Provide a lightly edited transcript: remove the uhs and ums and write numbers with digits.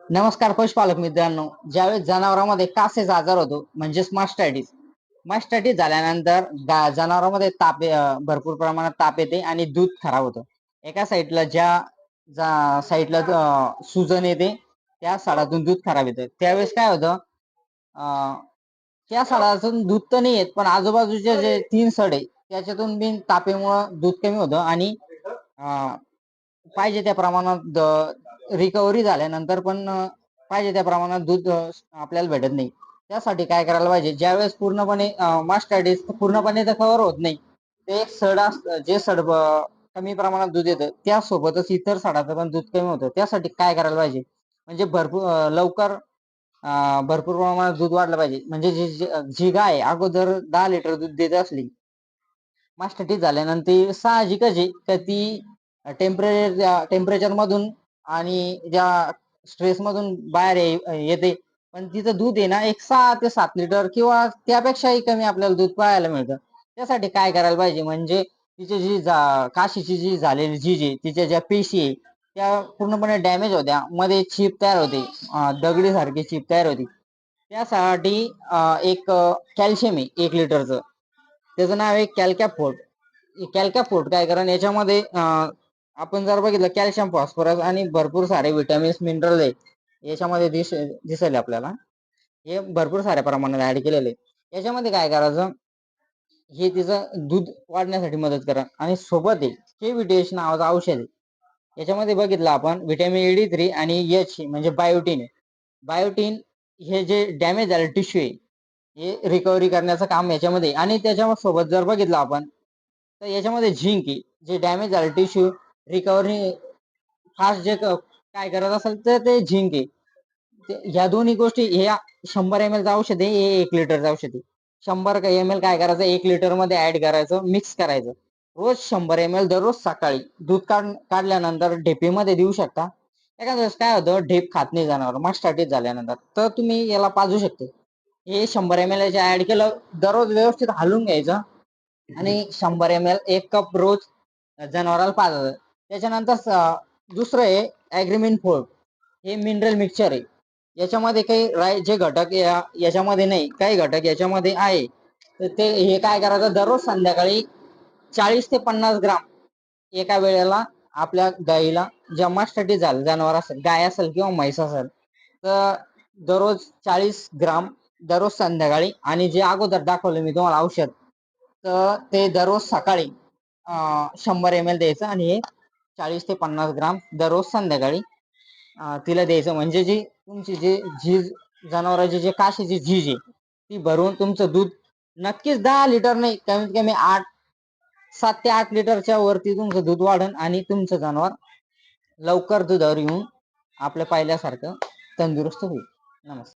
नमस्कार पशुपालक मित्रांनो. ज्यावेळेस जनावरांमध्ये कासेचा आजार होतो म्हणजेच मास्टायटिस. मास्टायटिस झाल्यानंतर जनावरांमध्ये भरपूर प्रमाणात ताप येते आणि दूध खराब होतं. एका साईडला ज्या साईडला सुजन येते त्या साडातून दूध खराब येतं. त्यावेळेस काय होतं, त्या सडातून दूध तर नाही येत, पण आजूबाजूचे जे 3 सड आहे त्याच्यातून बी तापेमुळं दूध कमी होतं आणि पाहिजे त्या प्रमाणात रिकव्हरी झाल्यानंतर पण पाहिजे त्या प्रमाणात दूध आपल्याला भेटत नाही. त्यासाठी काय करायला पाहिजे, ज्यावेळेस पूर्णपणे मास्टायटिस पूर्णपणे तर कव्हर होत नाही, ते एक सड जे सड कमी प्रमाणात दूध येतं त्यासोबतच इतर सडाचं पण दूध कमी होतं. त्यासाठी काय करायला पाहिजे, म्हणजे लवकर भरपूर प्रमाणात दूध वाढलं पाहिजे. म्हणजे जी गाय अगोदर 10 लिटर दूध देत असली, मास्टायटिस झाल्यानंतर साहजिकच आहे तर ती टेम्परेचर मधून आणि ज्या स्ट्रेस मधून बाहेर येते, पण तिचं दूध आहे ना एक 6 ते 7 लिटर किंवा त्यापेक्षाही कमी आपल्याला दूध पाहायला मिळतं. त्यासाठी काय करायला पाहिजे, म्हणजे तिची काशीची जी झालेली झीज आहे, तिच्या ज्या पेशी आहे त्या पूर्णपणे डॅमेज होत्या, मध्ये चीप तयार होते, दगडी सारखी चीप तयार होती. त्यासाठी एक कॅल्शियम आहे 1 लिटरचं, त्याचं नाव आहे कॅल्कॅफोर्ट. कॅल्कॅफोर्ट काय करा, याच्यामध्ये आपण जर बघितलं कॅल्शियम फॉस्फरस आणि भरपूर सारे विटॅमिन्स मिनरल आहे याच्यामध्ये दिसेल आपल्याला. हे भरपूर साऱ्या प्रमाणात ऍड केलेले. याच्यामध्ये काय करायचं, हे तिचं दूध वाढण्यासाठी मदत करा आणि सोबत आहे KVTH नावाचं औषध आहे. याच्यामध्ये बघितलं आपण व्हिटॅमिन D3 आणि H म्हणजे बायोटीन आहे. बायोटीन हे जे डॅमेज झाले टिश्यू आहे हे रिकव्हरी करण्याचं काम याच्यामध्ये. आणि त्याच्या सोबत जर बघितलं आपण तर याच्यामध्ये झिंक आहे, जे डॅमेज झाले टिश्यू रिकव्हरी फास्ट काय करत असेल तर ते झिंक आहे. ह्या दोन्ही गोष्टी, हे 100 ml औषध आहे, हे 1 लिटरचं औषध आहे. 100 ml काय करायचं, 1 लिटर मध्ये ऍड करायचं, मिक्स करायचं. रोज 100 ml दररोज सकाळी दूध काढल्यानंतर ढेपीमध्ये देऊ शकता. एखाद्या वेळेस काय होतं, ढेप खात नाही जनावर मास्टायटिस झाल्यानंतर, तर तुम्ही याला पाजू शकते. हे 100 ml ऍड केलं, दररोज व्यवस्थित हलवून घ्यायचं आणि 100 ml 1 कप रोज जनावराला पाजायचं. त्याच्यानंतर दुसरं आहे ॲग्रीमिन फोर्ट. हे मिनरल मिक्सचर आहे. याच्यामध्ये काही जे घटक याच्यामध्ये नाही, काही घटक याच्यामध्ये आहे. तर ते हे काय करायचं, दररोज संध्याकाळी 40 ते 50 ग्राम एका वेळेला आपल्या गाईला, ज्या मास्टायटिस झालं जनावर असेल, गाय असेल किंवा म्हैस असेल, तर दररोज 40 ग्राम दररोज संध्याकाळी. आणि जे अगोदर दाखवलं मी तुम्हाला औषध, तर ते दररोज सकाळी 100 ml द्यायचं आणि हे 40 ते 50 ग्राम दररोज संध्याकाळी तिला द्यायचं. म्हणजे जी तुमची जी झीज, जनावरांची जे काशीची झीज आहे ती भरून तुमचं दूध नक्कीच 10 लिटर नाही, कमीत कमी 7 ते 8 लिटरच्या वरती तुमचं दूध वाढन आणि तुमचं जनावर लवकर दुधावर येऊन आपल्या पहिल्यासारखं तंदुरुस्त होईल. नमस्कार.